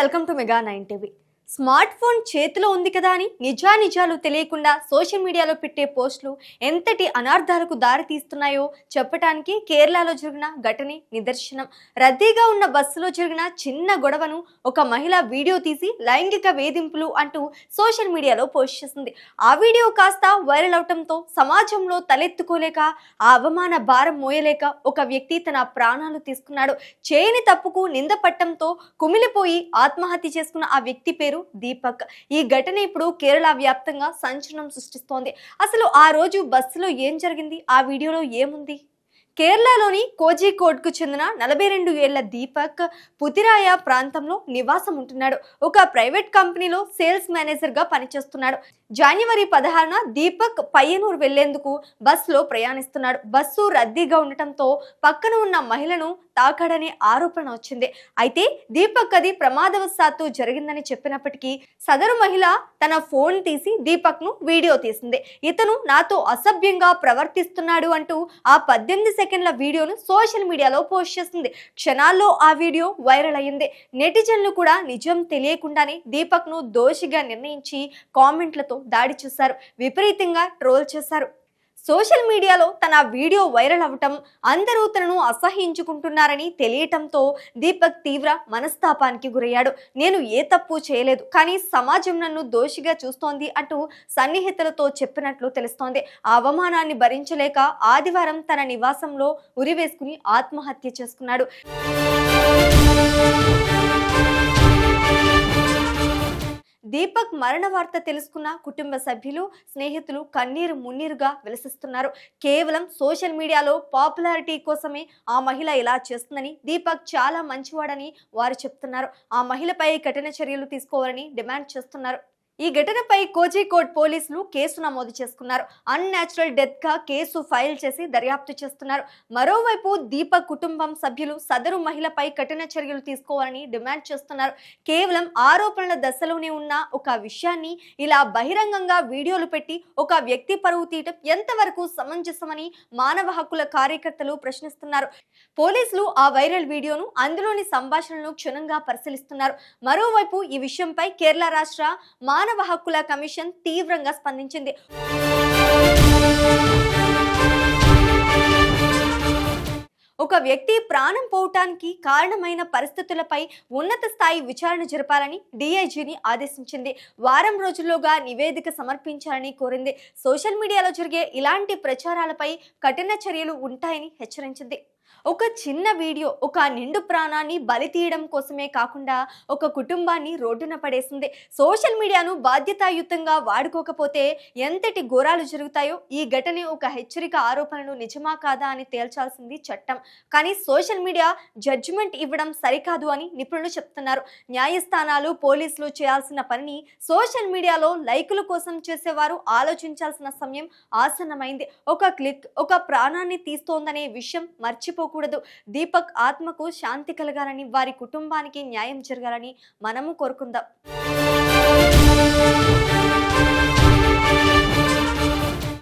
Welcome to mega 9 TV. Smart phone చేతిలో ఉంది కదా అని నిజాలు తెలియకుండా సోషల్ మీడియాలో పెట్టే పోస్టులు ఎంతటి అనార్థాలకు దారి తీస్తున్నాయో చెప్పడానికి కేరళలో జరిగిన ఘటనే నిదర్శనం. రద్దీగా ఉన్న బస్సులో జరిగిన చిన్న గొడవను ఒక మహిళ వీడియో తీసి లైంగిక వేధింపులు అంటూ సోషల్ మీడియాలో పోస్ట్ చేసింది. ఆ వీడియో కాస్త వైరల్ అవటంతో సమాజంలో తలెత్తుకోలేక ఆ అవమాన భారం మోయలేక ఒక వ్యక్తి తన ప్రాణాలు తీసుకున్నాడు. చేయని తప్పుకు నింద పట్టంతో కుమిలిపోయి ఆత్మహత్య చేసుకున్న ఆ వ్యక్తి పేరు దీపక్. ఈ ఘటన ఇప్పుడు కేరళ వ్యాప్తంగా సంచలనం సృష్టిస్తోంది. అసలు ఆ రోజు బస్సులో ఏం జరిగింది, ఆ వీడియోలో ఏముంది? కేరళలోని కోజికోడ్కు చెందిన 42 ఏళ్ల దీపక్ పుతిరాయ ప్రాంతంలో నివాసం ఉంటున్నాడు. ఒక ప్రైవేట్ కంపెనీలో సేల్స్ మేనేజర్గా పనిచేస్తున్నాడు. జనవరి 16న దీపక్ పయ్యనూరు వెళ్లేందుకు బస్సులో ప్రయాణిస్తున్నాడు. బస్సు రద్దీగా ఉండటంతో పక్కన ఉన్న మహిళను తాకాడనే ఆరోపణ వచ్చింది. అయితే దీపక్ అది ప్రమాదవశాత్తు జరిగిందని చెప్పినప్పటికీ సదరు మహిళ తన ఫోన్ తీసి దీపక్ ను వీడియో తీసింది. ఇతను నాతో అసభ్యంగా ప్రవర్తిస్తున్నాడు అంటూ ఆ 18 సెకండ్ల వీడియోను సోషల్ మీడియాలో పోస్ట్ చేసింది. క్షణాల్లో ఆ వీడియో వైరల్ అయ్యింది. నెటిజన్లు కూడా నిజం తెలియకుండానే దీపక్ ను దోషిగా నిర్ణయించి కామెంట్లతో దాడి చేశారు. విపరీతంగా ట్రోల్ చేశారు. సోషల్ మీడియాలో తన వీడియో వైరల్ అవ్వటం, అందరూ తనను అసహ్యించుకుంటున్నారని తెలియటంతో దీపక్ తీవ్ర మనస్తాపానికి గురయ్యాడు. నేను ఏ తప్పు చేయలేదు, కానీ సమాజం నన్ను దోషిగా చూస్తోంది అంటూ సన్నిహితులతో చెప్పినట్లు తెలుస్తోంది. ఆ అవమానాన్ని భరించలేక ఆదివారం తన నివాసంలో ఉరివేసుకుని ఆత్మహత్య చేసుకున్నాడు. దీపక్ మరణ వార్త తెలుసుకున్న కుటుంబ సభ్యులు, స్నేహితులు కన్నీరు మున్నీరుగా విలసిస్తున్నారు. కేవలం సోషల్ మీడియాలో పాపులారిటీ కోసమే ఆ మహిళ ఇలా చేస్తుందని, దీపక్ చాలా మంచివాడని వారు చెప్తున్నారు. ఆ మహిళపై కఠిన చర్యలు తీసుకోవాలని డిమాండ్ చేస్తున్నారు. ఈ ఘటనపై కోజికోడ్ పోలీసులు కేసు నమోదు చేసుకున్నారు. అన్యాచురల్ డెత్ గా కేసు ఫైల్ చేసి దర్యాప్తు చేస్తున్నారు. మరోవైపు దీపక్ కుటుంబం సభ్యులు సదరు మహిళపై కఠిన చర్యలు తీసుకోవాలని డిమాండ్ చేస్తున్నారు. కేవలం ఆరోపణల దశలోనే ఉన్న ఒక విషయాన్ని ఇలా బహిరంగంగా వీడియోలు పెట్టి ఒక వ్యక్తి పరువు తీయటం ఎంతవరకు సమంజసమని మానవ హక్కుల కార్యకర్తలు ప్రశ్నిస్తున్నారు. పోలీసులు ఆ వైరల్ వీడియోను, అందులోని సంభాషణలను క్షుణ్ణంగా పరిశీలిస్తున్నారు. మరోవైపు ఈ విషయంపై కేరళ రాష్ట్ర మానవ హక్కుల కమిషన్ తీవ్రంగా స్పందించింది. ఒక వ్యక్తి ప్రాణం పోవటానికి కారణమైన పరిస్థితులపై ఉన్నత స్థాయి విచారణ జరపాలని డీఐజీని ఆదేశించింది. వారం రోజుల్లోగా నివేదిక సమర్పించాలని కోరింది. సోషల్ మీడియాలో జరిగే ఇలాంటి ప్రచారాలపై కఠిన చర్యలు ఉంటాయని హెచ్చరించింది. ఒక చిన్న వీడియో ఒక నిండు ప్రాణాన్ని బలి తీయడం కోసమే కాకుండా ఒక కుటుంబాన్ని రోడ్డున పడేసింది. సోషల్ మీడియాను బాధ్యతాయుతంగా వాడుకోకపోతే ఎంతటి ఘోరాలు జరుగుతాయో ఈ ఘటన ఒక హెచ్చరిక. ఆరోపణలు నిజమా కాదా అని తేల్చాల్సింది చట్టం. కానీ సోషల్ మీడియా జడ్జిమెంట్ ఇవ్వడం సరికాదు అని నిపుణులు చెప్తున్నారు. న్యాయస్థానాలు, పోలీసులు చేయాల్సిన పనిని సోషల్ మీడియాలో లైకుల కోసం చేసేవారు ఆలోచించాల్సిన సమయం ఆసన్నమైంది. ఒక క్లిక్ ఒక ప్రాణాన్ని తీస్తోందనే విషయం మర్చిపోకూడదు. దీపక్ ఆత్మకు శాంతి కలగాలని, వారి కుటుంబానికి న్యాయం జరగాలని మనము కోరుకుందాం.